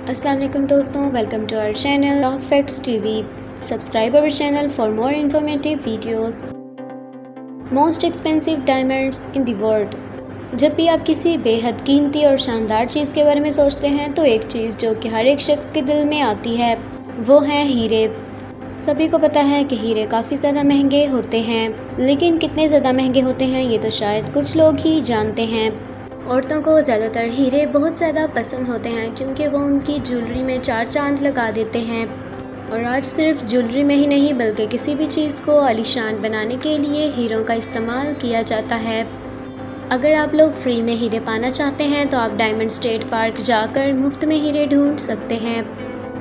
अस्सलाम वालेकुम दोस्तों, welcome to our channel top facts TV. Subscribe our channel for more informative videos. Most expensive diamonds in the world. जब भी आप किसी बेहद कीमती और शानदार चीज़ के बारे में सोचते हैं तो एक चीज़ जो कि हर एक शख्स के दिल में आती है वो है हीरे। सभी को पता है कि हीरे काफ़ी ज़्यादा महंगे होते हैं, लेकिन कितने ज़्यादा महंगे होते हैं ये तो शायद कुछ लोग ही जानते हैं। औरतों को ज़्यादातर हीरे बहुत ज़्यादा पसंद होते हैं क्योंकि वो उनकी ज्वेलरी में चार चांद लगा देते हैं। और आज सिर्फ ज्वेलरी में ही नहीं बल्कि किसी भी चीज़ को आलीशान बनाने के लिए हीरों का इस्तेमाल किया जाता है। अगर आप लोग फ्री में हीरे पाना चाहते हैं तो आप डायमंड स्टेट पार्क जाकर मुफ्त में हीरे ढूंढ सकते हैं।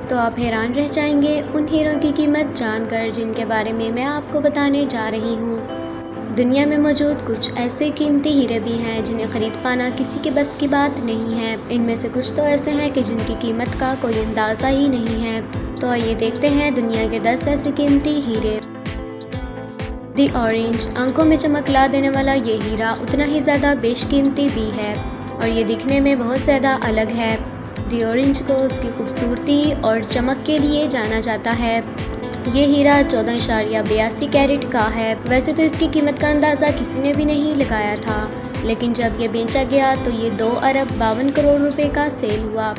तो आप हैरान रह जाएंगे उन हीरों की कीमत जानकर जिनके बारे में मैं आपको बताने जा रही हूँ। दुनिया में मौजूद कुछ ऐसे कीमती हीरे भी हैं जिन्हें ख़रीद पाना किसी के बस की बात नहीं है। इनमें से कुछ तो ऐसे हैं कि जिनकी कीमत का कोई अंदाज़ा ही नहीं है। तो आइए देखते हैं दुनिया के 10 ऐसे कीमती हीरे। The orange. आंखों में चमक ला देने वाला ये हीरा उतना ही ज़्यादा बेशकीमती भी है और ये दिखने में बहुत ज़्यादा अलग है। दी ऑरेंज को उसकी खूबसूरती और चमक के लिए जाना जाता है। ये हीरा 14.82 कैरेट का है। वैसे तो इसकी कीमत का अंदाज़ा किसी ने भी नहीं लगाया था, लेकिन जब ये बेचा गया तो ये 2 अरब 52 करोड़ रुपए का सेल हुआ,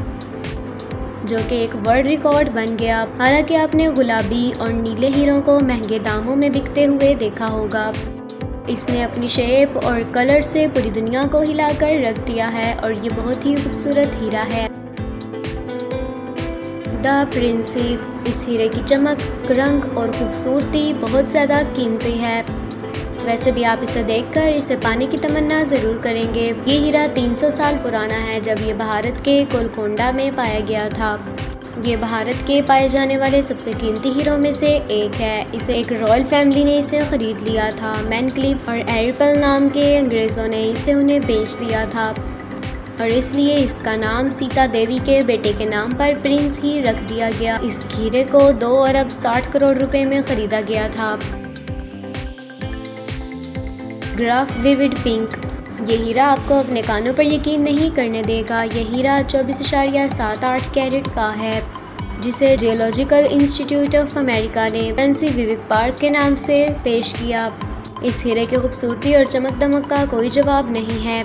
जो कि एक वर्ल्ड रिकॉर्ड बन गया। हालांकि आपने गुलाबी और नीले हीरों को महंगे दामों में बिकते हुए देखा होगा। इसने अपनी शेप और कलर से पूरी दुनिया को हिलाकर रख दिया है और ये बहुत ही खूबसूरत हीरा है। The Princie. इस हीरे की चमक, रंग और खूबसूरती बहुत ज़्यादा कीमती है। वैसे भी आप इसे देखकर इसे पाने की तमन्ना ज़रूर करेंगे। ये हीरा 300 साल पुराना है जब ये भारत के गोलकोंडा में पाया गया था। ये भारत के पाए जाने वाले सबसे कीमती हीरों में से एक है। इसे एक रॉयल फैमिली ने इसे ख़रीद लिया था। मैनक्लिफ और एरिपल नाम के अंग्रेज़ों ने इसे उन्हें बेच दिया था और इसलिए इसका नाम सीता देवी के बेटे के नाम पर प्रिंस ही रख दिया गया। इस हीरे को 2 अरब 60 करोड़ रुपए में ख़रीदा गया था। Graph vivid pink. ये हीरा आपको अपने कानों पर यकीन नहीं करने देगा। ये हीरा 24.78 कैरेट का है, जिसे जियोलॉजिकल इंस्टीट्यूट ऑफ अमेरिका ने फैंसी विविक पार्क के नाम से पेश किया। इस हीरे की खूबसूरती और चमक दमक का कोई जवाब नहीं है।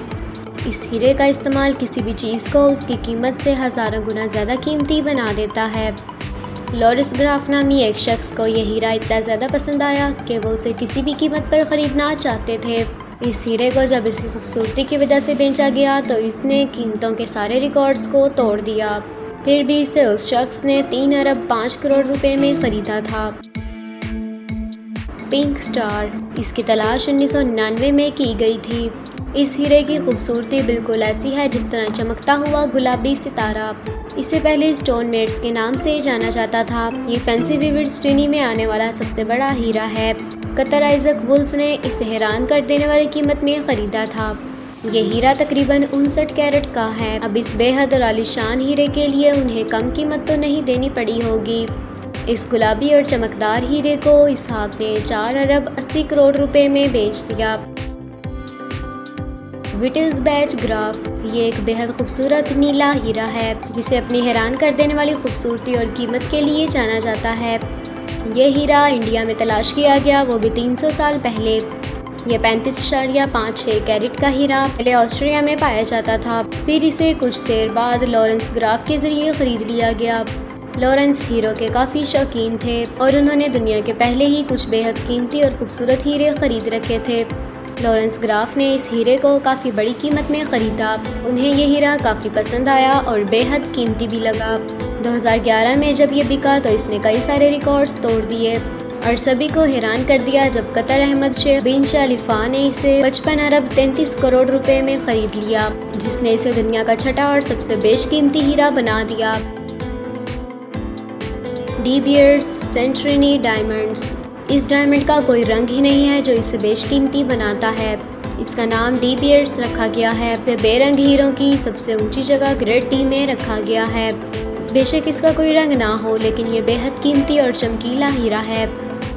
इस हीरे का इस्तेमाल किसी भी चीज़ को उसकी कीमत से हज़ारों गुना ज़्यादा कीमती बना देता है। लॉरिस ग्राफ नामी एक शख्स को यह हीरा इतना ज़्यादा पसंद आया कि वो उसे किसी भी कीमत पर ख़रीदना चाहते थे। इस हीरे को जब इसकी खूबसूरती की वजह से बेचा गया तो इसने कीमतों के सारे रिकॉर्ड्स को तोड़ दिया। फिर भी इसे उस शख्स ने 3 अरब 5 करोड़ रुपए में ख़रीदा था। Pink star. इसकी तलाश 1999 में की गई थी। इस हीरे की खूबसूरती बिल्कुल ऐसी है जिस तरह चमकता हुआ गुलाबी सितारा। इसे पहले स्टोन मेड्स के नाम से जाना जाता था। ये फैंसी विविड श्रेणी में आने वाला सबसे बड़ा हीरा है। कतर आइजक वुल्फ ने इसे हैरान कर देने वाली कीमत में ख़रीदा था। ये हीरा तकरीबन 59 कैरेट का है। अब इस बेहद और आलीशान हीरे के लिए उन्हें कम कीमत तो नहीं देनी पड़ी होगी। इस गुलाबी और चमकदार हीरे को इसहाक ने 4 अरब 80 करोड़ रुपए में बेच दिया। विटिल्सबैच ग्राफ। ये एक बेहद खूबसूरत नीला हीरा है जिसे अपनी हैरान कर देने वाली खूबसूरती और कीमत के लिए जाना जाता है। ये हीरा इंडिया में तलाश किया गया, वो भी 300 साल पहले। यह 35.56 कैरेट का हीरा पहले ऑस्ट्रिया में पाया जाता था। फिर इसे कुछ देर बाद लॉरेंस ग्राफ के ज़रिए ख़रीद लिया गया। लॉरेंस हीरो के काफ़ी शौकीन थे और उन्होंने दुनिया के पहले ही कुछ बेहद कीमती और खूबसूरत हीरे ख़रीद रखे थे। लॉरेंस ग्राफ ने इस हीरे को काफ़ी बड़ी कीमत में ख़रीदा। उन्हें यह हीरा काफ़ी पसंद आया और बेहद कीमती भी लगा। 2011 में जब ये बिका तो इसने कई सारे रिकॉर्ड्स तोड़ दिए और सभी को हैरान कर दिया जब कतर अहमद शेख बिन खलीफा ने इसे 55 अरब 33 करोड़ रुपए में ख़रीद लिया, जिसने इसे दुनिया का छठा और सबसे बेशकीमती हीरा बना दिया। De Beers centenary diamonds. इस डायमंड का कोई रंग ही नहीं है जो इसे बेशकीमती बनाता है। इसका नाम डी बियर्स रखा गया है। बेरंग हीरों की सबसे ऊंची जगह ग्रेड टी में रखा गया है। बेशक इसका कोई रंग ना हो, लेकिन ये बेहद कीमती और चमकीला हीरा है।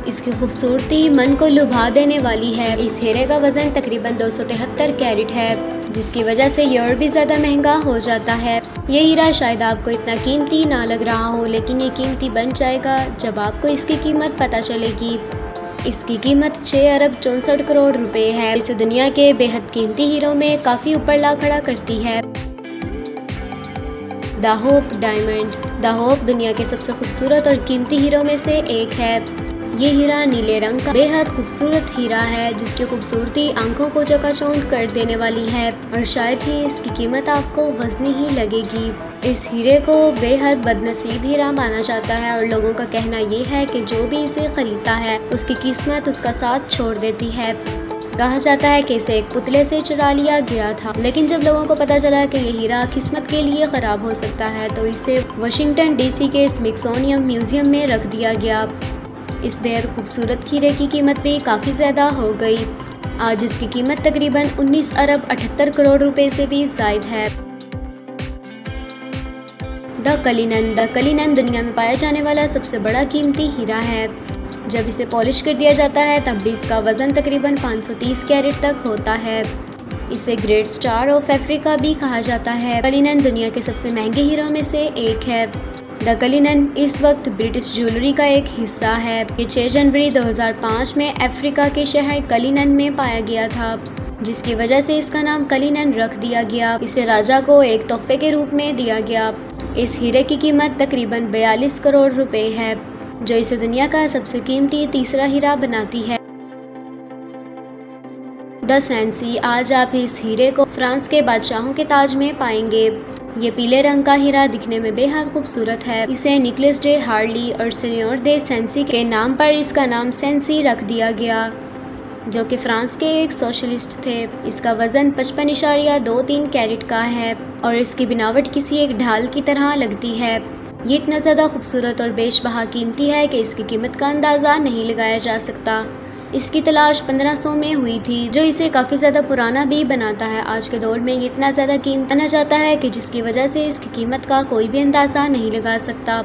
इसकी खूबसूरती मन को लुभा देने वाली है। इस हीरे का वज़न तकरीबन 273 कैरेट है, जिसकी वजह से ये और भी ज़्यादा महंगा हो जाता है। ये हीरा शायद आपको इतना कीमती ना लग रहा हो, लेकिन ये कीमती बन जाएगा जब आपको इसकी कीमत पता चलेगी। इसकी कीमत 6 अरब 64 करोड़ रुपए है। इसे दुनिया के बेहद कीमती हीरों में काफ़ी ऊपर ला खड़ा करती है। The hope diamond. The hope दुनिया के सबसे खूबसूरत और कीमती हीरों में से एक है। ये हीरा नीले रंग का बेहद खूबसूरत हीरा है, जिसकी खूबसूरती आंखों को चकाचौंध कर देने वाली है और शायद ही इसकी कीमत आपको वजनी ही लगेगी। इस हीरे को बेहद बदनसीब हीरा माना जाता है और लोगों का कहना ये है कि जो भी इसे खरीदता है उसकी किस्मत उसका साथ छोड़ देती है। कहा जाता है कि इसे एक पुतले से चुरा लिया गया था, लेकिन जब लोगों को पता चला कि ये हीरा किस्मत के लिए ख़राब हो सकता है तो इसे वाशिंगटन डीसी के स्मिथसोनियन म्यूजियम में रख दिया गया। इस बेहद खूबसूरत हीरे की कीमत भी काफ़ी ज़्यादा हो गई। आज इसकी कीमत तकरीबन 19 अरब 78 करोड़ रुपए से भी ज़ायद है। The Cullinan. द कलिनन दुनिया में पाया जाने वाला सबसे बड़ा कीमती हीरा है। जब इसे पॉलिश कर दिया जाता है तब भी इसका वज़न तकरीबन 530 कैरेट तक होता है। इसे ग्रेट स्टार ऑफ अफ्रीका भी कहा जाता है। कलिनन दुनिया के सबसे महंगे हीरों में से एक है। द कलिनन इस वक्त ब्रिटिश ज्वेलरी का एक हिस्सा है। ये 6 जनवरी 2005 में अफ्रीका के शहर कलिनन में पाया गया था, जिसकी वजह से इसका नाम कलिनन रख दिया गया। इसे राजा को एक तोहफे के रूप में दिया गया। इस हीरे की कीमत तकरीबन 42 करोड़ रुपए है, जो इसे दुनिया का सबसे कीमती तीसरा हीरा बनाती है। The sensi. आज आप इस हीरे को फ्रांस के बादशाहों के ताज में पाएंगे। ये पीले रंग का हीरा दिखने में बेहद खूबसूरत है। इसे निकोलस डे हार्ली और सीनियोर दे सेंसी के नाम पर इसका नाम सेंसी रख दिया गया, जो कि फ्रांस के एक सोशलिस्ट थे। इसका वज़न 55.23 कैरेट का है और इसकी बनावट किसी एक ढाल की तरह लगती है। ये इतना ज़्यादा खूबसूरत और बेशबहा कीमती है कि इसकी कीमत का अंदाज़ा नहीं लगाया जा सकता। इसकी तलाश 1500 में हुई थी, जो इसे काफ़ी ज़्यादा पुराना भी बनाता है। आज के दौर में ये इतना ज़्यादा कीमती माना जाता है कि जिसकी वजह से इसकी कीमत का कोई भी अंदाज़ा नहीं लगा सकता।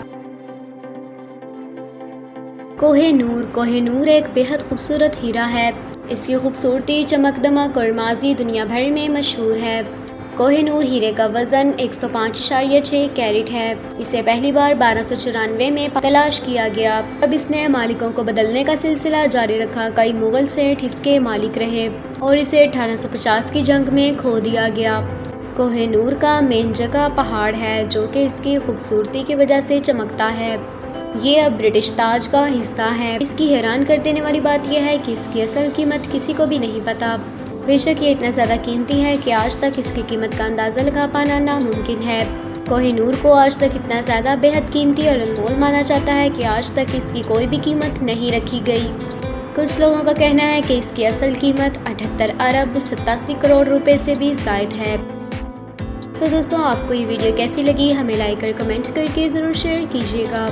कोह-ए-नूर। कोह-ए-नूर एक बेहद खूबसूरत हीरा है। इसकी खूबसूरती, चमक दमक और माजी दुनिया भर में मशहूर है। कोह-ए-नूर हीरे का वज़न 105.6 कैरेट है। इसे पहली बार 1294 में तलाश किया गया। अब इसने मालिकों को बदलने का सिलसिला जारी रखा। कई मुगल सेठ इसके मालिक रहे और इसे 1850 की जंग में खो दिया गया। कोह-ए-नूर का मेन जगह पहाड़ है, जो कि इसकी खूबसूरती की वजह से चमकता है। ये अब ब्रिटिश ताज का हिस्सा है। इसकी हैरान कर देने वाली बात यह है कि इसकी असल कीमत किसी को भी नहीं पता। बेशक ये इतना ज़्यादा कीमती है कि आज तक इसकी कीमत का अंदाज़ा लगा पाना नामुमकिन है। कोह-ए-नूर को आज तक इतना ज़्यादा बेहद कीमती और अनमोल माना जाता है कि आज तक इसकी कोई भी कीमत नहीं रखी गई। कुछ लोगों का कहना है कि इसकी असल कीमत 78 अरब 87 करोड़ रुपए से भी ज़ायद है। दोस्तों, आपको ये वीडियो कैसी लगी हमें लाइक और कमेंट करके ज़रूर शेयर कीजिएगा।